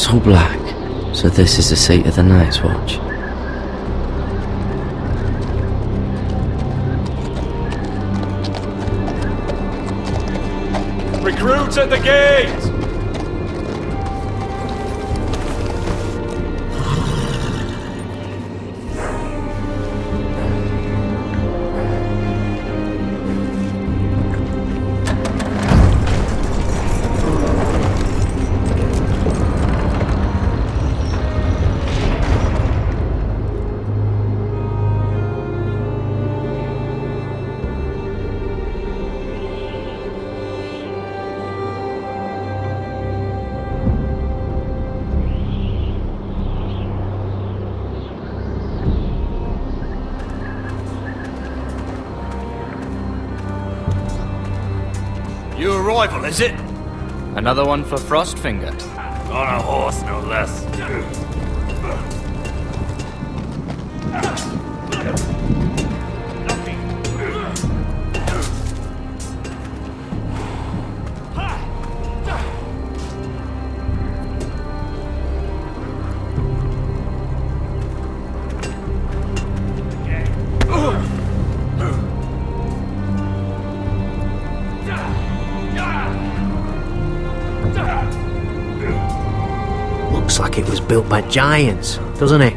Looks all black, so this is the seat of the Night's Watch. Recruits at the gate! New arrival, is it? Another one for Frostfinger. On a horse, no less. Looks like it was built by giants, doesn't it?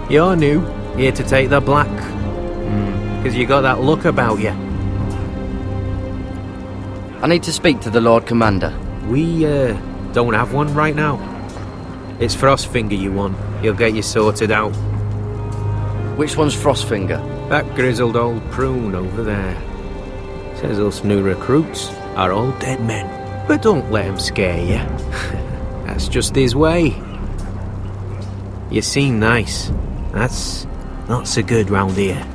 You're new, here to take the black. Because you got that look about you. I need to speak to the Lord Commander. We, don't have one right now. It's Frostfinger you want. He'll get you sorted out. Which one's Frostfinger? That grizzled old prune over there. Says us new recruits are all dead men. But don't let him scare you. That's just his way. You seem nice. That's not so good round here.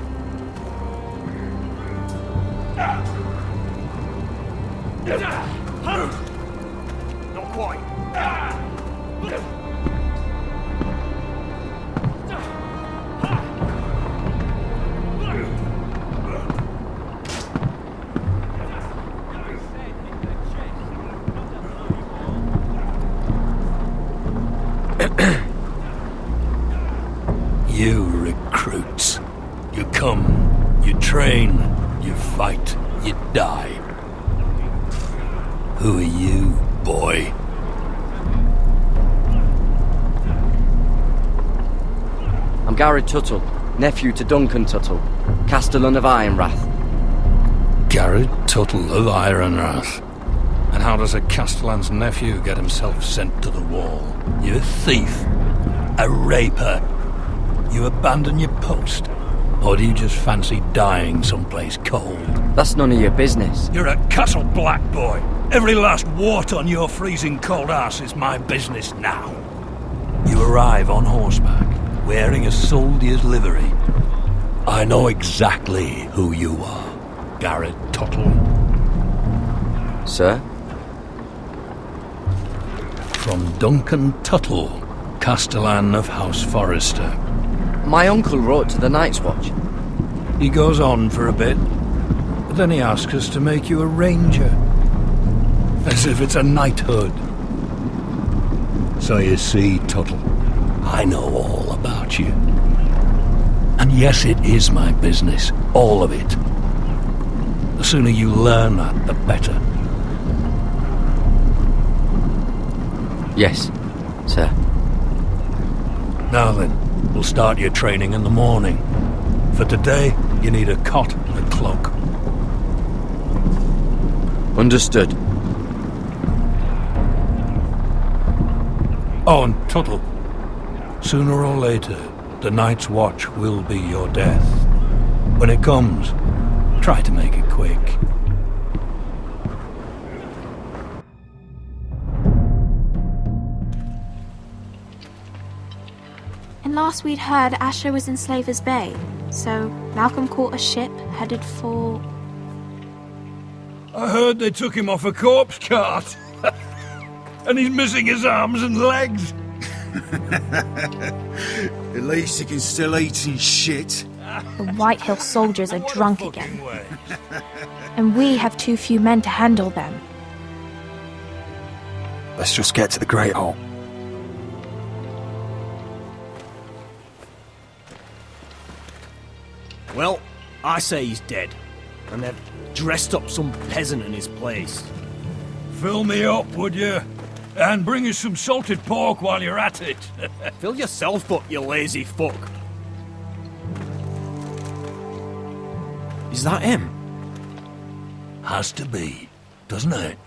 Not quite. You recruits. You come, you train, you fight, you die. Who are you, boy? I'm Garrett Tuttle, nephew to Duncan Tuttle, Castellan of Ironrath. Garrett Tuttle of Ironrath. And how does a Castellan's nephew get himself sent to the wall? You a thief? A raper? You abandon your post? Or do you just fancy dying someplace cold? That's none of your business. You're a Castle Black boy. Every last wart on your freezing cold ass is my business now. You arrive on horseback, wearing a soldier's livery. I know exactly who you are, Garrett Tuttle. Sir? From Duncan Tuttle, Castellan of House Forrester. My uncle wrote to the Night's Watch. He goes on for a bit, but then he asks us to make you a ranger. As if it's a knighthood. So you see, Tuttle, I know all about you. And yes, it is my business, all of it. The sooner you learn that, the better. Yes, sir. Now then, we'll start your training in the morning. For today, you need a cot and a cloak. Understood. Oh, and Tuttle, sooner or later, the Night's Watch will be your death. When it comes, try to make it quick. And last we'd heard, Asher was in Slaver's Bay, so Malcolm caught a ship headed for... I heard they took him off a corpse cart. And he's missing his arms and legs. At least he can still eat and shit. The White Hill soldiers are drunk again. And we have too few men to handle them. Let's just get to the Great Hall. Well, I say he's dead. And they've dressed up some peasant in his place. Fill me up, would you? And bring us some salted pork while you're at it. Fill yourself up, you lazy fuck. Is that him? Has to be, doesn't it?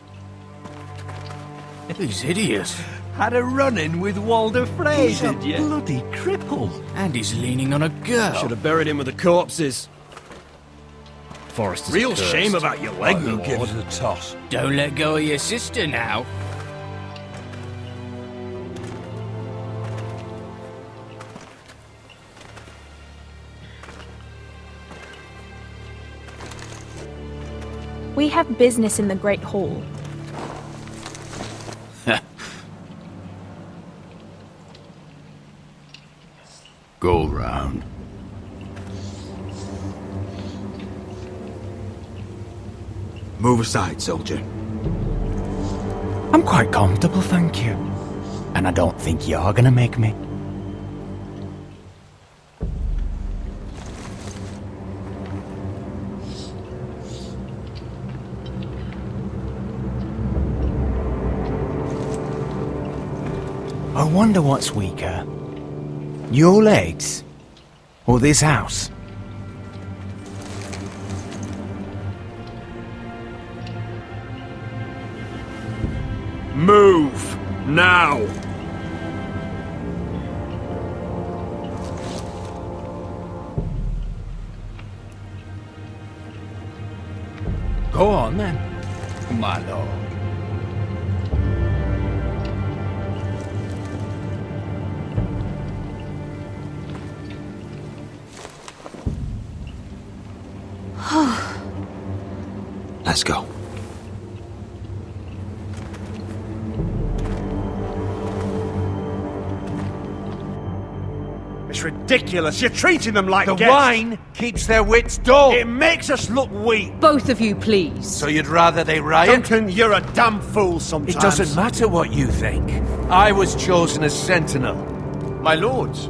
He's hideous. Had a run-in with Walder Frey, He's a did you? bloody cripple. And he's leaning on a girl. Should have buried him with the corpses. Forrest is Real cursed. shame about your leg, Who my gives lord. it a toss? Don't let go of your sister now. We have business in the Great Hall. Go round. Move aside, soldier. I'm quite comfortable, thank you. And I don't think you're gonna make me. I wonder what's weaker. Your legs? Or this house? Move! Now! Go on then, my lord. Let's go. It's ridiculous. You're treating them like The guests. wine keeps their wits dull. It makes us look weak. Both of you, please. So you'd rather they riot? Duncan, you're a damn fool sometimes. It doesn't matter what you think. I was chosen as sentinel. My lords.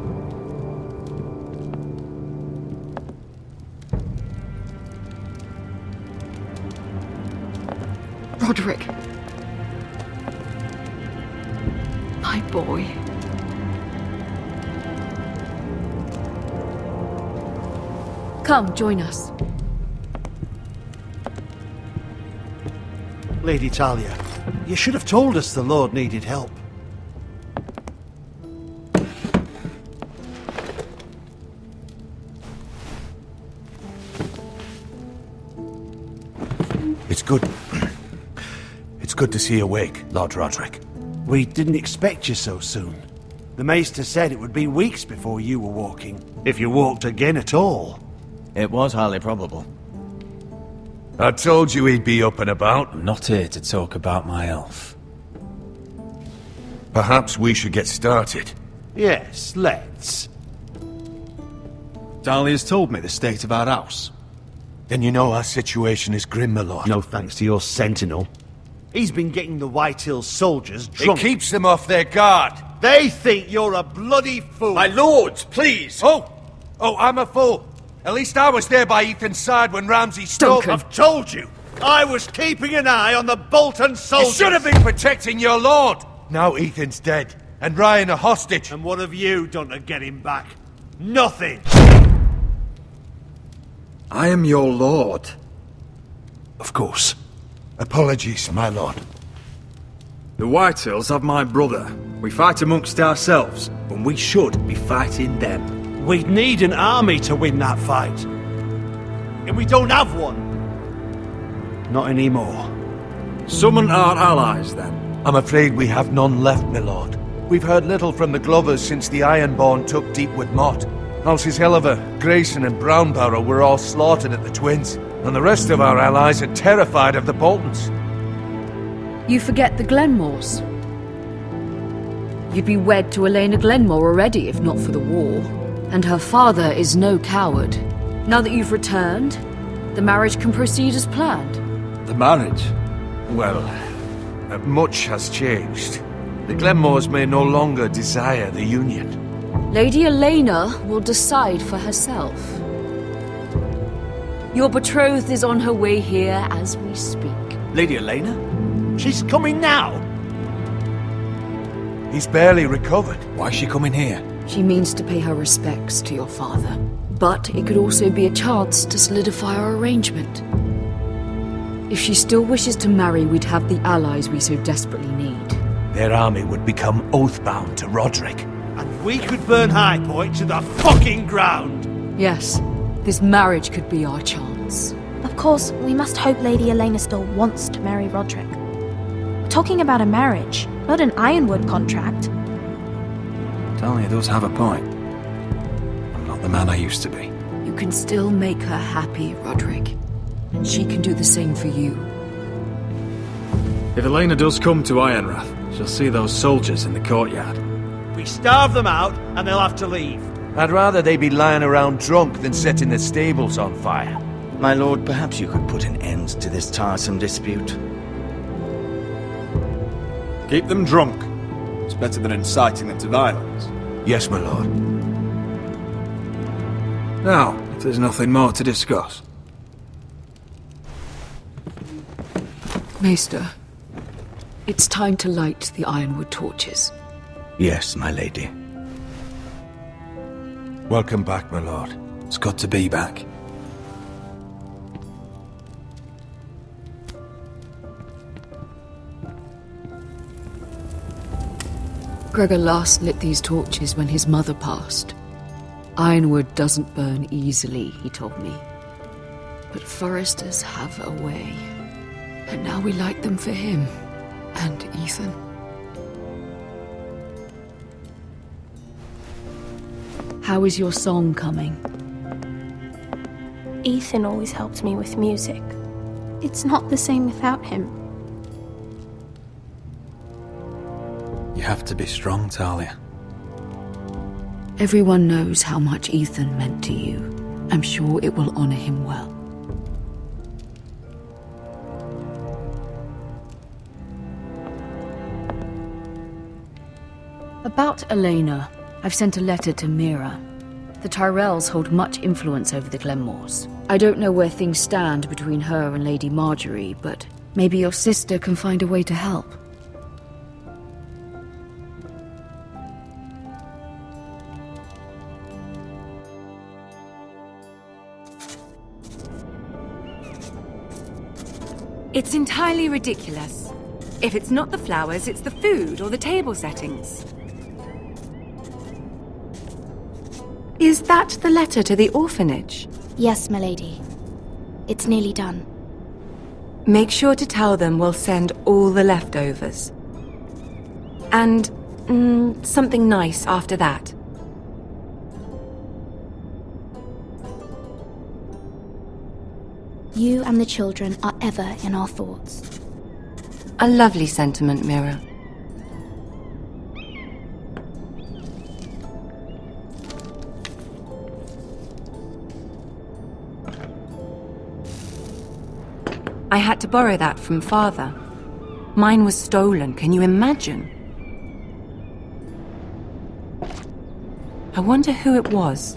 Roderick. My boy. Come, join us. Lady Talia, you should have told us the Lord needed help. It's good. It's good to see you awake, Lord Roderick. We didn't expect you so soon. The Maester said it would be weeks before you were walking, if you walked again at all. It was highly probable. I told you he'd be up and about. I'm not here to talk about my elf. Perhaps we should get started. Yes, let's. Dahlia's told me the state of our house. Then you know our situation is grim, my lord. No thanks to your sentinel. He's been getting the White Hills soldiers It drunk. keeps them off their guard. They think you're a bloody fool. My lords, please! Oh, I'm a fool. At least I was there by Ethan's side when Ramsay stole... Duncan. I've told you. I was keeping an eye on the Bolton You soldiers. should have been protecting your lord! Now Ethan's dead, and Ryan a hostage. And what have you done to get him back? Nothing. I am your lord. Of course. Apologies, my lord. The Whitehills have my brother. We fight amongst ourselves, when we should be fighting them. We'd need an army to win that fight. And we don't have one. Not anymore. Summon our allies, then. I'm afraid we have none left, my lord. We've heard little from the Glovers since the Ironborn took Deepwood Motte. Halsey's Helliver, Grayson and Brownbarrow were all slaughtered at the Twins, and the rest of our allies are terrified of the Boltons. You forget the Glenmores. You'd be wed to Elena Glenmore already if not for the war. And her father is no coward. Now that you've returned, the marriage can proceed as planned. The marriage? Well, that much has changed. The Glenmores may no longer desire the Union. Lady Elena will decide for herself. Your betrothed is on her way here as we speak. Lady Elena? She's coming now. He's barely recovered. Why is she coming here? She means to pay her respects to your father. But it could also be a chance to solidify our arrangement. If she still wishes to marry, we'd have the allies we so desperately need. Their army would become oathbound to Roderick. And we could burn High Point to the fucking ground! Yes, this marriage could be our chance. Of course, we must hope Lady Elena still wants to marry Roderick. We're talking about a marriage, not an Ironwood contract. Talia does have a point. I'm not the man I used to be. You can still make her happy, Roderick. And she can do the same for you. If Elena does come to Ironrath, she'll see those soldiers in the courtyard. We starve them out, and they'll have to leave. I'd rather they be lying around drunk than setting the stables on fire. My lord, perhaps you could put an end to this tiresome dispute. Keep them drunk. It's better than inciting them to violence. Yes, my lord. Now, if there's nothing more to discuss. Maester, it's time to light the Ironwood torches. Yes, my lady. Welcome back, my lord. It's good to be back. Gregor last lit these torches when his mother passed. Ironwood doesn't burn easily, he told me. But foresters have a way. And now we light them for him. And Ethan. How is your song coming? Ethan always helped me with music. It's not the same without him. You have to be strong, Talia. Everyone knows how much Ethan meant to you. I'm sure it will honor him well. About Elena, I've sent a letter to Mira. The Tyrells hold much influence over the Glenmores. I don't know where things stand between her and Lady Marjorie, but maybe your sister can find a way to help. It's entirely ridiculous. If it's not the flowers, it's the food or the table settings. Is that the letter to the orphanage? Yes, my lady. It's nearly done. Make sure to tell them we'll send all the leftovers. And something nice after that. You and the children are ever in our thoughts. A lovely sentiment, Mira. I had to borrow that from Father. Mine was stolen, can you imagine? I wonder who it was.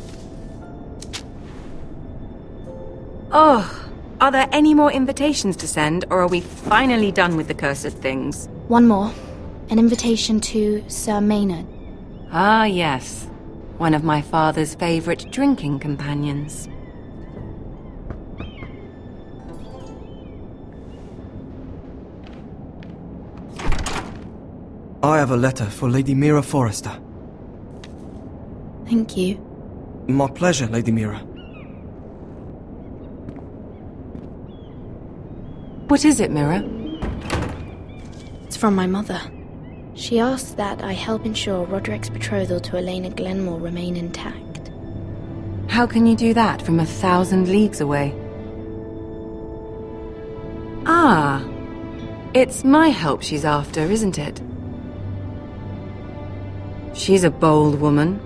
Oh! Are there any more invitations to send, or are we finally done with the cursed things? One more. An invitation to Sir Maynard. Ah, yes. One of my father's favorite drinking companions. I have a letter for Lady Mira Forrester. Thank you. My pleasure, Lady Mira. What is it, Mira? It's from my mother. She asks that I help ensure Roderick's betrothal to Elena Glenmore remain intact. How can you do that from 1,000 leagues away? Ah, it's my help she's after, isn't it? She's a bold woman.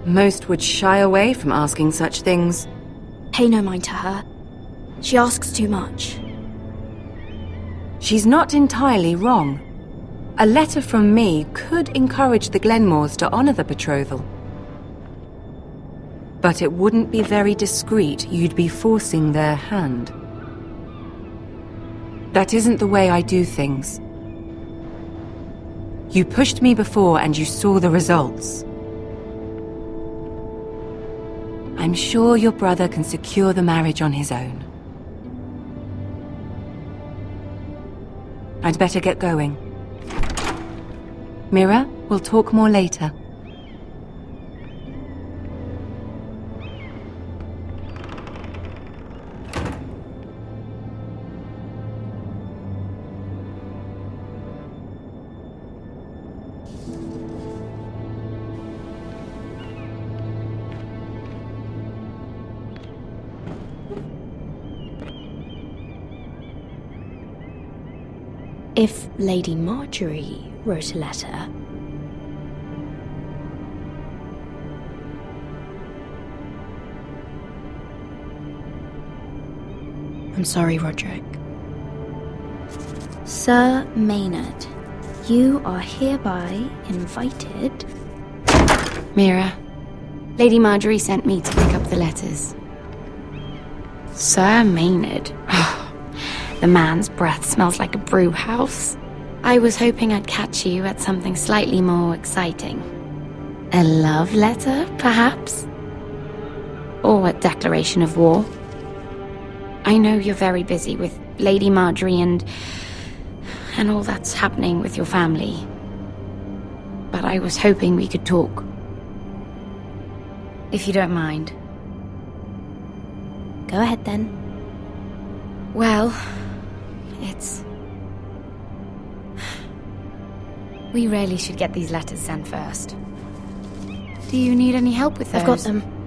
Most would shy away from asking such things. Pay no mind to her. She asks too much. She's not entirely wrong. A letter from me could encourage the Glenmores to honor the betrothal. But it wouldn't be very discreet. You'd be forcing their hand. That isn't the way I do things. You pushed me before and you saw the results. I'm sure your brother can secure the marriage on his own. I'd better get going. Mira, we'll talk more later. If Lady Marjorie wrote a letter, I'm sorry, Roderick. Sir Maynard, you are hereby invited. Mira, Lady Marjorie sent me to pick up the letters. Sir Maynard. The man's breath smells like a brew house. I was hoping I'd catch you at something slightly more exciting. A love letter, perhaps? Or a declaration of war? I know you're very busy with Lady Marjorie and all that's happening with your family. But I was hoping we could talk. If you don't mind. Go ahead then. Well, we really should get these letters sent first. Do you need any help with those? I've got them.